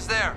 almost there.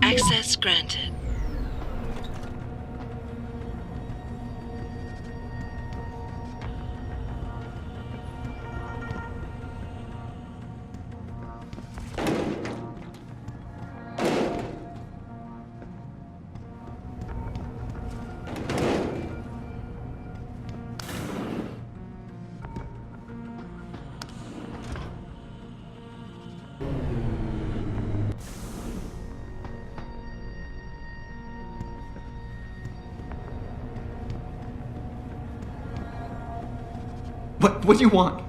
Access granted. What do you want?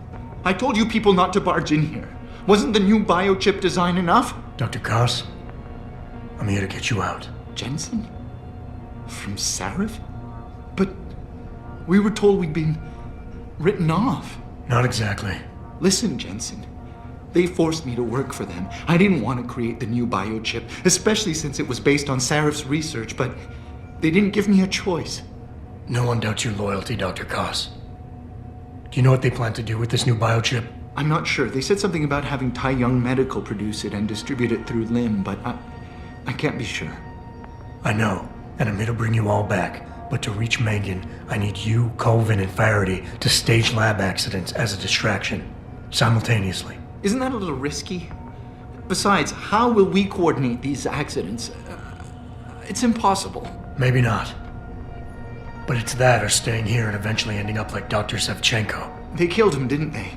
I told you people not to barge in here. Wasn't the new biochip design enough? Dr. Koss, I'm here to get you out. Jensen? From Sarif? But we were told we'd been written off. Not exactly. Listen, Jensen. They forced me to work for them. I didn't want to create the new biochip, especially since it was based on Sarif's research, but they didn't give me a choice. No one doubts your loyalty, Dr. Koss. Do you know what they plan to do with this new biochip? I'm not sure. They said something about having Tai Young Medical produce it and distribute it through LIM, but I can't be sure. I know, and I'm here to bring you all back. But to reach Megan, I need you, Colvin, and Faraday to stage lab accidents as a distraction, simultaneously. Isn't that a little risky? Besides, how will we coordinate these accidents? It's impossible. Maybe not. But it's that or staying here and eventually ending up like Dr. Sevchenko. They killed him, didn't they?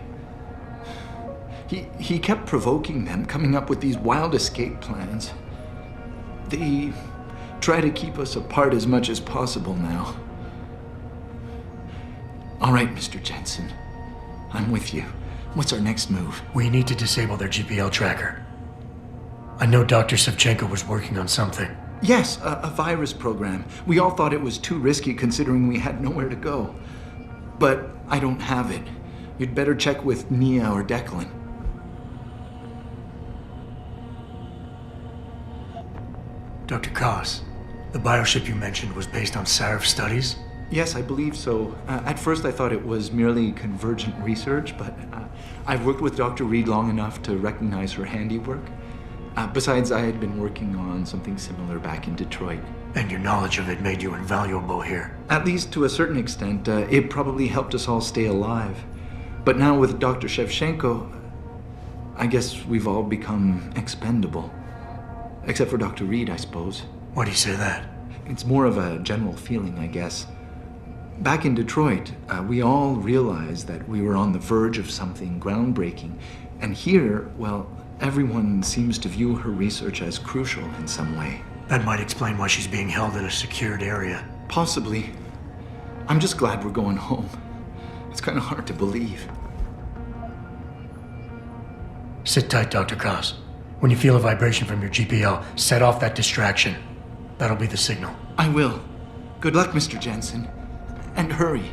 He kept provoking them, coming up with these wild escape plans. They try to keep us apart as much as possible now. All right, Mr. Jensen. I'm with you. What's our next move? We need to disable their GPL tracker. I know Dr. Sevchenko was working on something. Yes, a virus program. We all thought it was too risky considering we had nowhere to go. But I don't have it. You'd better check with Nia or Declan. Dr. Koss, the biochip you mentioned was based on Sarif studies? Yes, I believe so. At first I thought it was merely convergent research, but I've worked with Dr. Reed long enough to recognize her handiwork. Besides, I had been working on something similar back in Detroit. And your knowledge of it made you invaluable here. At least to a certain extent, it probably helped us all stay alive. But now with Dr. Shevchenko, I guess we've all become expendable. Except for Dr. Reed, I suppose. Why do you say that? It's more of a general feeling, I guess. Back in Detroit, we all realized that we were on the verge of something groundbreaking. And here, well, everyone seems to view her research as crucial in some way. That might explain why she's being held in a secured area. Possibly. I'm just glad we're going home. It's kind of hard to believe. Sit tight, Dr. Koss. When you feel a vibration from your GPL, set off that distraction. That'll be the signal. I will. Good luck, Mr. Jensen. And hurry.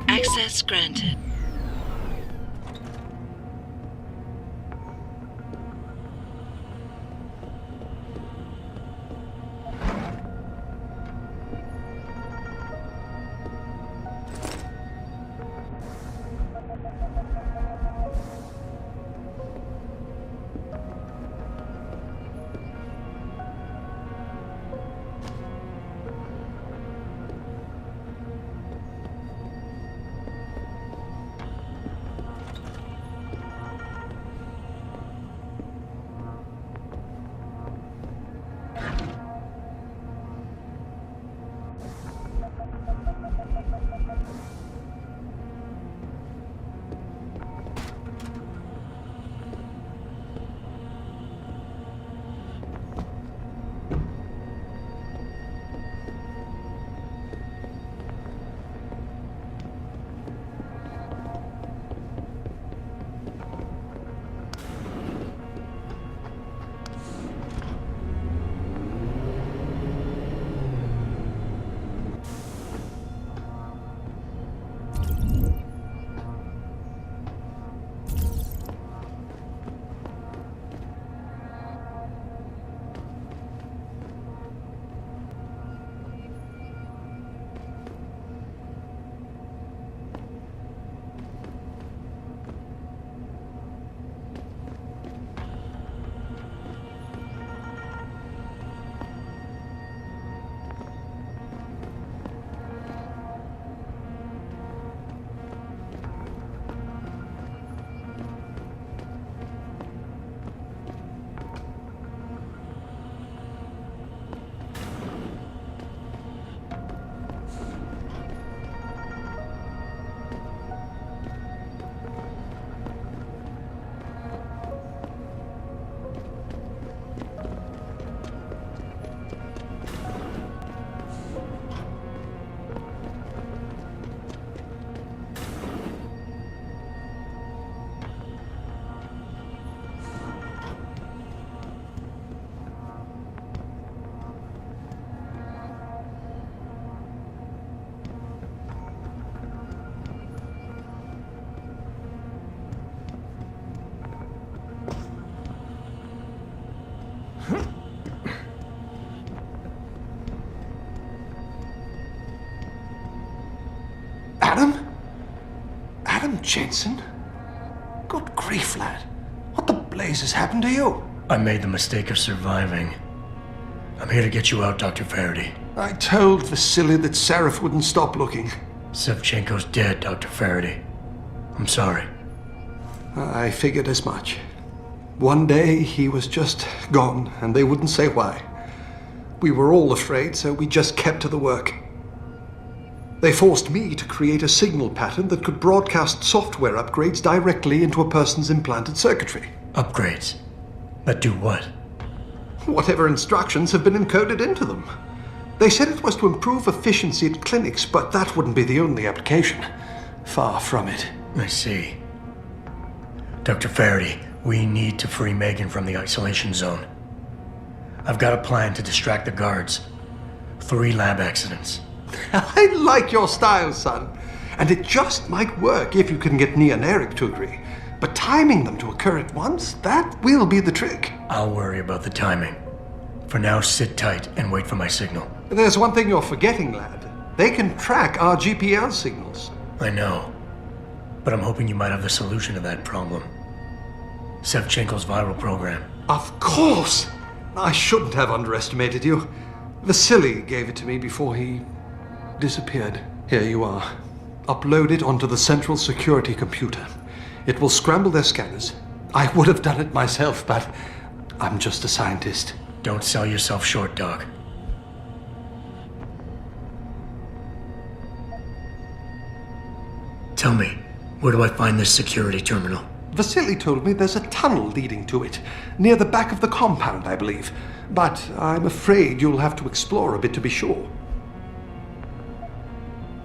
Access granted. Adam Jensen? Good grief, lad. What the blazes happened to you? I made the mistake of surviving. I'm here to get you out, Dr. Faraday. I told Vasily that Seraph wouldn't stop looking. Sevchenko's dead, Dr. Faraday. I'm sorry. I figured as much. One day he was just gone, and they wouldn't say why. We were all afraid, so we just kept to the work. They forced me to create a signal pattern that could broadcast software upgrades directly into a person's implanted circuitry. Upgrades? That do what? Whatever instructions have been encoded into them. They said it was to improve efficiency at clinics, but that wouldn't be the only application. Far from it. I see. Dr. Faraday, we need to free Megan from the isolation zone. I've got a plan to distract the guards. 3 lab accidents. I like your style, son. And it just might work if you can get Nia and Eric to agree. But timing them to occur at once, that will be the trick. I'll worry about the timing. For now, sit tight and wait for my signal. There's one thing you're forgetting, lad. They can track our GPL signals. I know. But I'm hoping you might have the solution to that problem. Sevchenko's viral program. Of course! I shouldn't have underestimated you. Vasily gave it to me before he disappeared. Here you are. Upload it onto the central security computer. It will scramble their scanners. I would have done it myself, but I'm just a scientist. Don't sell yourself short, Doc. Tell me, where do I find this security terminal? Vasily told me there's a tunnel leading to it, near the back of the compound, I believe. But I'm afraid you'll have to explore a bit to be sure.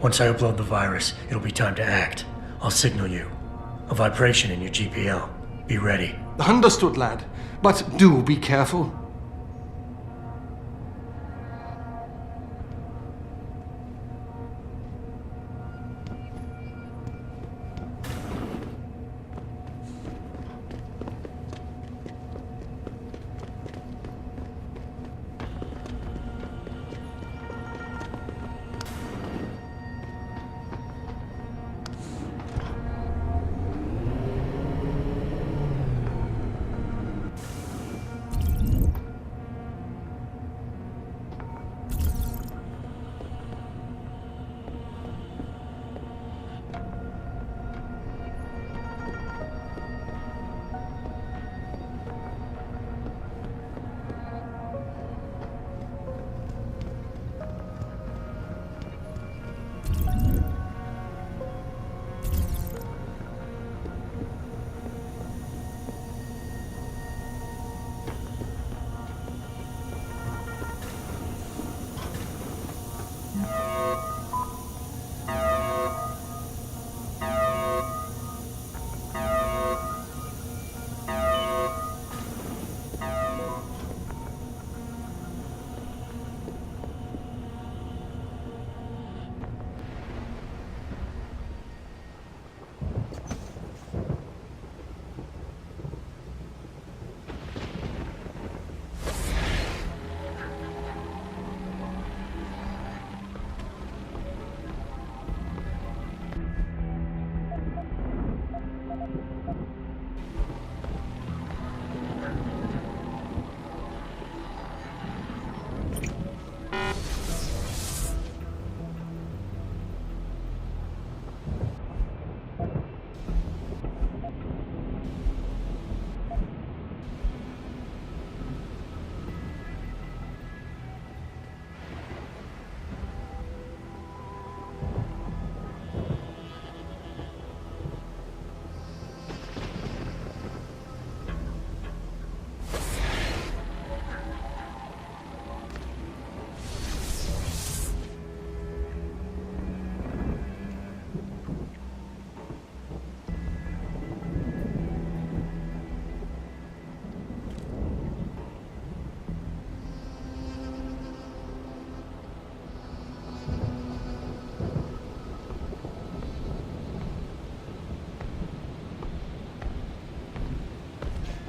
Once I upload the virus, it'll be time to act. I'll signal you. A vibration in your GPL. Be ready. Understood, lad. But do be careful.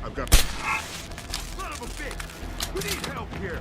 I've got... Son of a bitch! We need help here!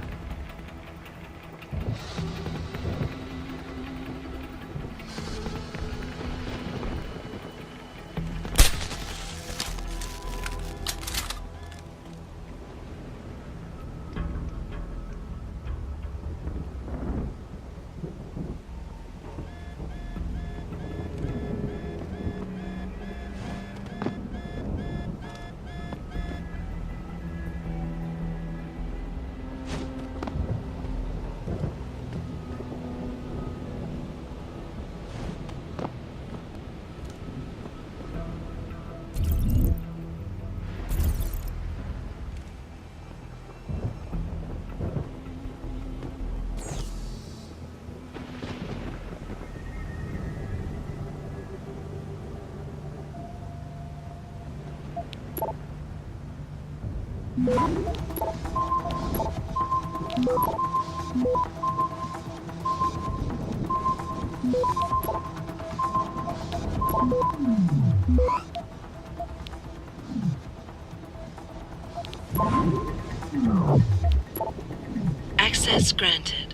Access granted.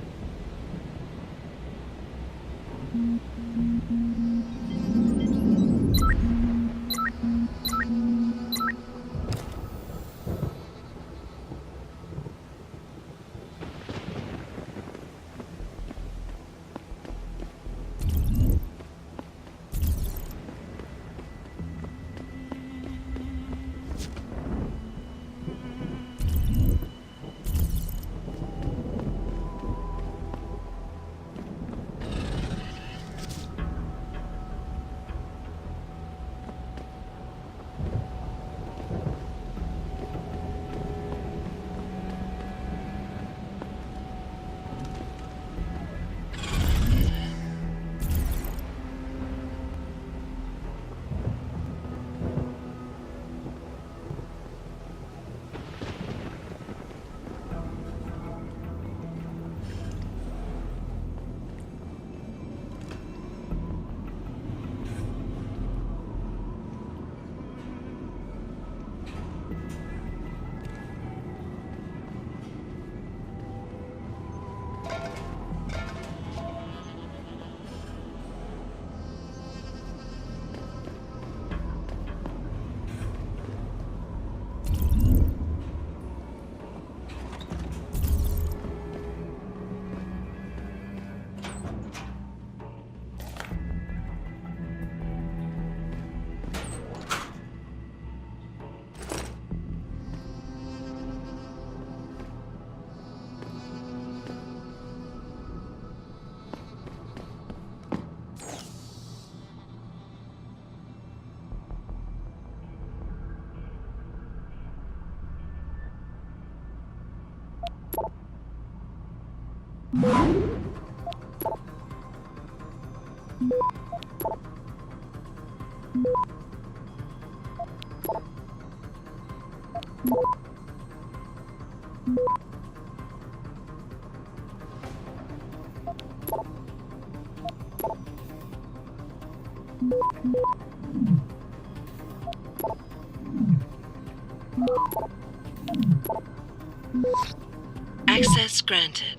Access granted.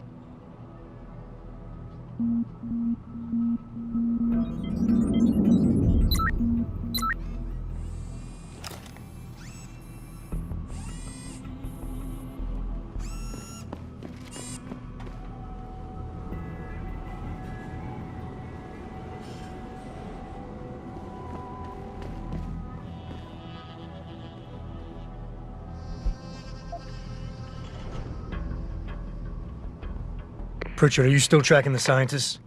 Pritchard, are you still tracking the scientists?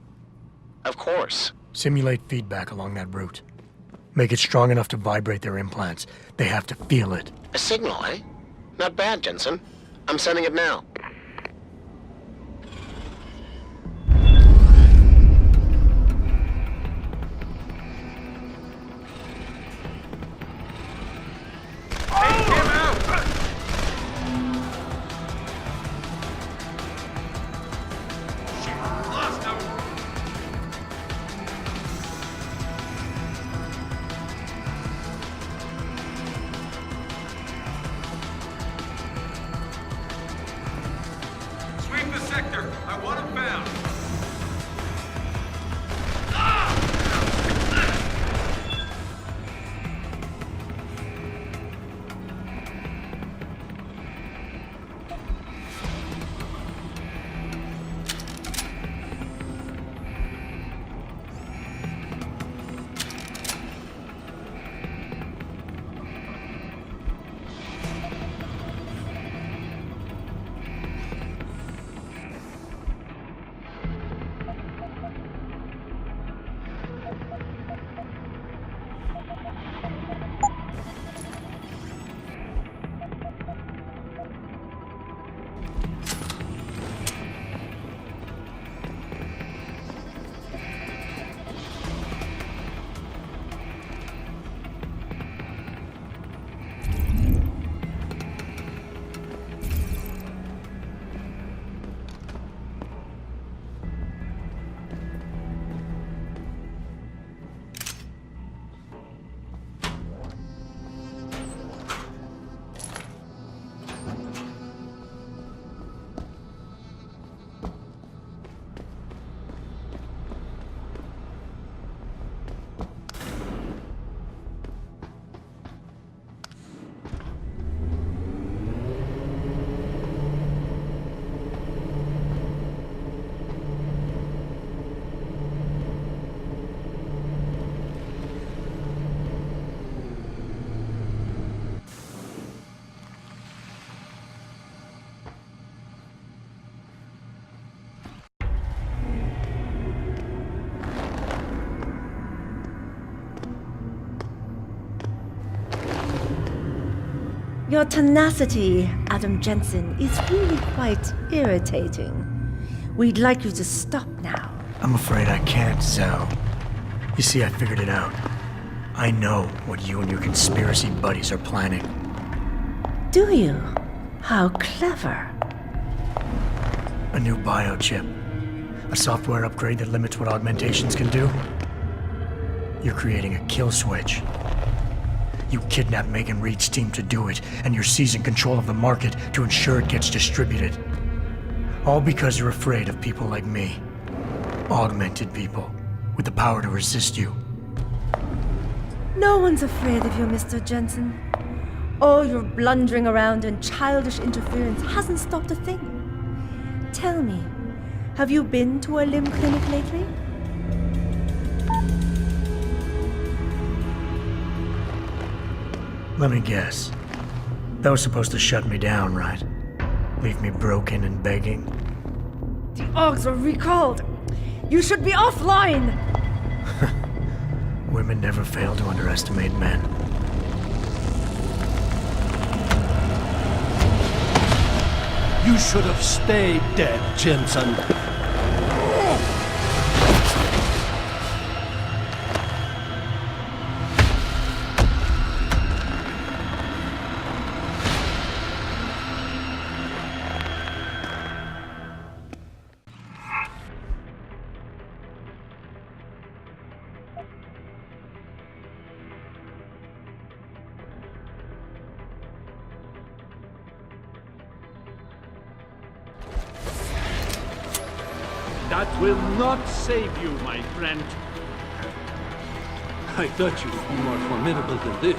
Of course. Simulate feedback along that route. Make it strong enough to vibrate their implants. They have to feel it. A signal, eh? Not bad, Jensen. I'm sending it now. Your tenacity, Adam Jensen, is really quite irritating. We'd like you to stop now. I'm afraid I can't, Zhao. You see, I figured it out. I know what you and your conspiracy buddies are planning. Do you? How clever. A new biochip. A software upgrade that limits what augmentations can do. You're creating a kill switch. You kidnapped Megan Reed's team to do it, and you're seizing control of the market to ensure it gets distributed. All because you're afraid of people like me. Augmented people, with the power to resist you. No one's afraid of you, Mr. Jensen. All your blundering around and childish interference hasn't stopped a thing. Tell me, have you been to a limb clinic lately? Let me guess. That was supposed to shut me down, right? Leave me broken and begging. The Augs are recalled. You should be offline! Women never fail to underestimate men. You should have stayed dead, Jensen. That will not save you, my friend. I thought you would be more formidable than this.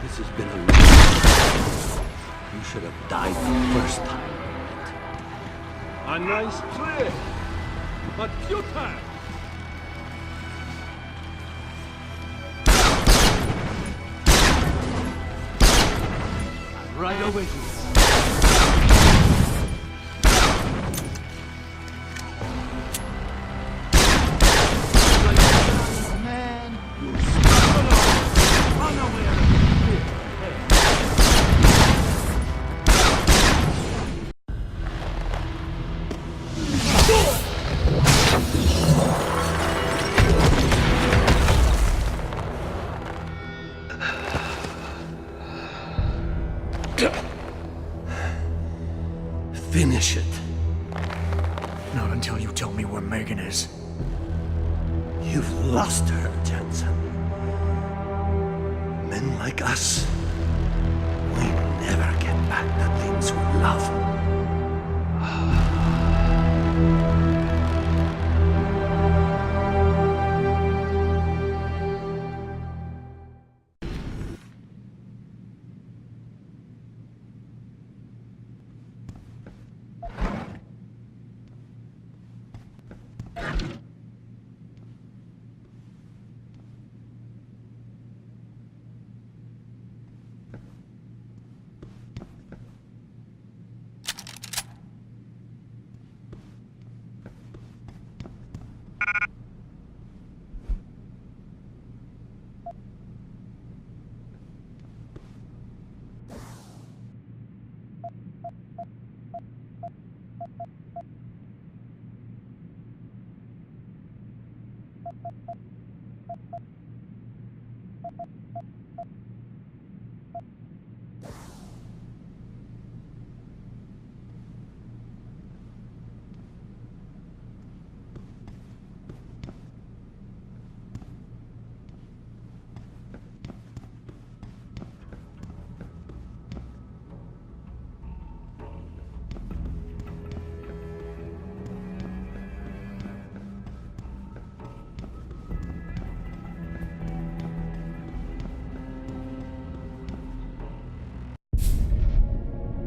This has been a long time. You should have died the first time. A nice trick, but futile. I'm right over here. Man, you unaware. Finish it. Not until you tell me where Megan is. You've lost her, Jensen. Men like us, we never get back the things we love.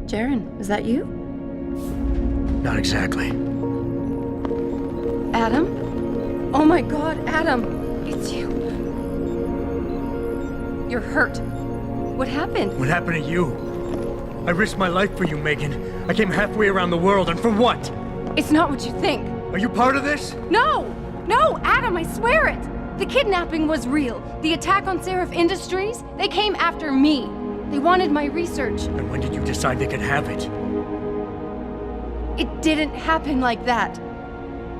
Jaren, is that you? Not exactly. Adam? Oh my god, Adam! It's you. You're hurt. What happened? What happened to you? I risked my life for you, Megan. I came halfway around the world, and for what? It's not what you think. Are you part of this? No! No, Adam, I swear it! The kidnapping was real. The attack on Seraph Industries, they came after me. They wanted my research. And when did you decide they could have it? It didn't happen like that.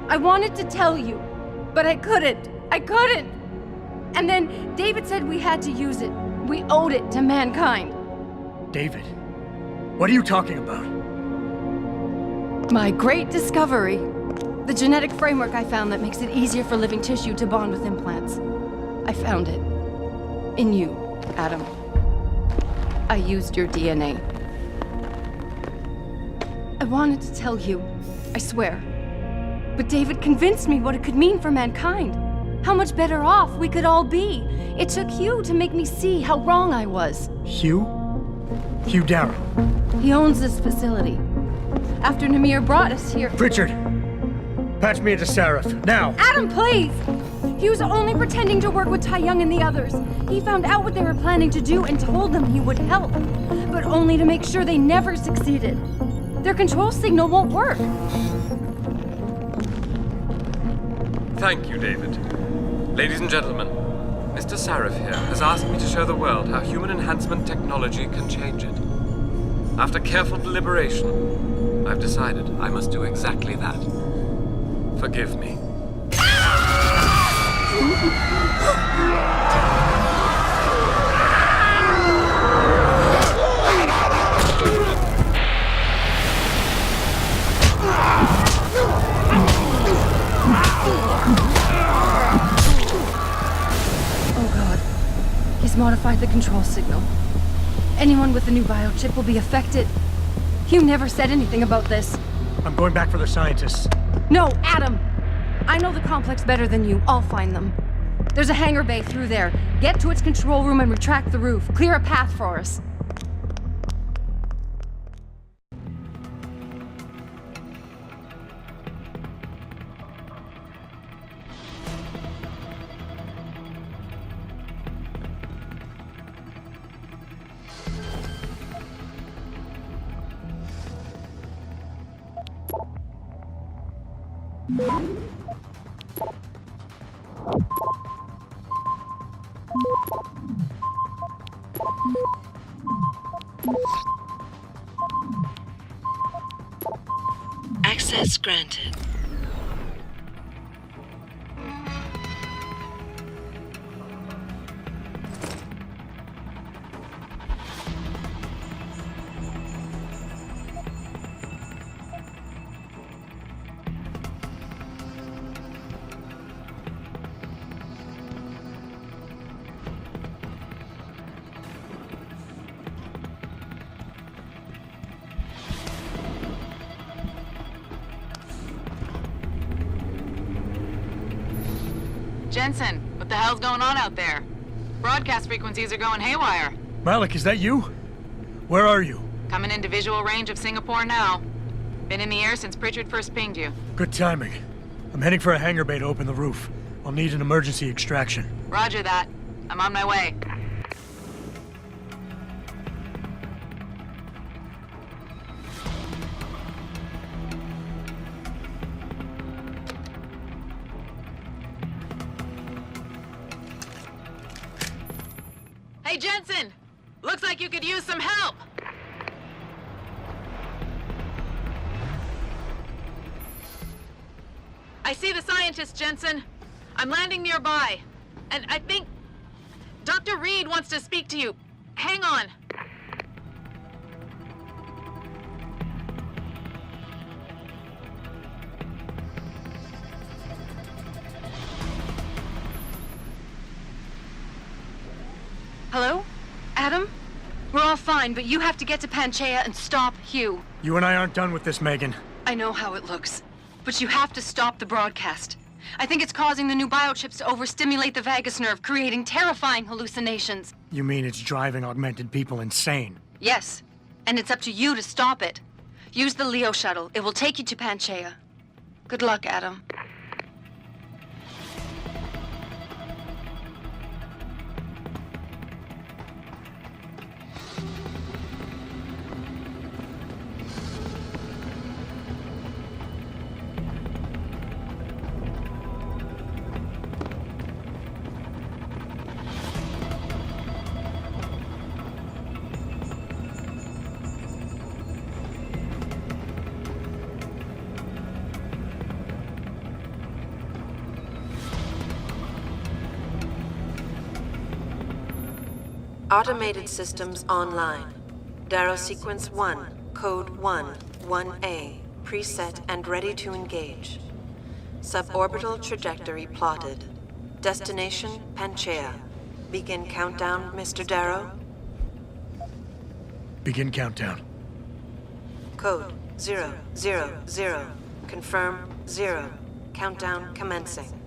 I wanted to tell you, but I couldn't. I couldn't! And then David said we had to use it. We owed it to mankind. David, what are you talking about? My great discovery. The genetic framework I found that makes it easier for living tissue to bond with implants. I found it. In you, Adam. I used your DNA. I wanted to tell you, I swear. But David convinced me what it could mean for mankind. How much better off we could all be. It took Hugh to make me see how wrong I was. Hugh? Hugh Darrow. He owns this facility. After Namir brought us here... Pritchard! Patch me into Sarif, now! Adam, please! He was only pretending to work with Tai Young and the others. He found out what they were planning to do and told them he would help. But only to make sure they never succeeded. Their control signal won't work. Thank you, David. Ladies and gentlemen, Mr. Sarif here has asked me to show the world how human enhancement technology can change it. After careful deliberation, I've decided I must do exactly that. Forgive me. He's modified the control signal. Anyone with the new biochip will be affected. Hugh never said anything about this. I'm going back for the scientists. No, Adam! I know the complex better than you. I'll find them. There's a hangar bay through there. Get to its control room and retract the roof. Clear a path for us. Access granted. Jensen, what the hell's going on out there? Broadcast frequencies are going haywire. Malik, is that you? Where are you? Coming into visual range of Singapore now. Been in the air since Pritchard first pinged you. Good timing. I'm heading for a hangar bay to open the roof. I'll need an emergency extraction. Roger that. I'm on my way. Hey, Jensen! Looks like you could use some help! I see the scientist, Jensen. I'm landing nearby. And I think... Dr. Reed wants to speak to you. Hang on. Hello? Adam? We're all fine, but you have to get to Panchaea and stop Hugh. You and I aren't done with this, Megan. I know how it looks, but you have to stop the broadcast. I think it's causing the new biochips to overstimulate the vagus nerve, creating terrifying hallucinations. You mean it's driving augmented people insane? Yes, and it's up to you to stop it. Use the Leo shuttle. It will take you to Panchaea. Good luck, Adam. Automated systems online. Darrow sequence 1, code 1, 1A, preset and ready to engage. Suborbital trajectory plotted. Destination Panchaea. Begin countdown, Mr. Darrow. Begin countdown. Code 000. Confirm 0. Countdown commencing.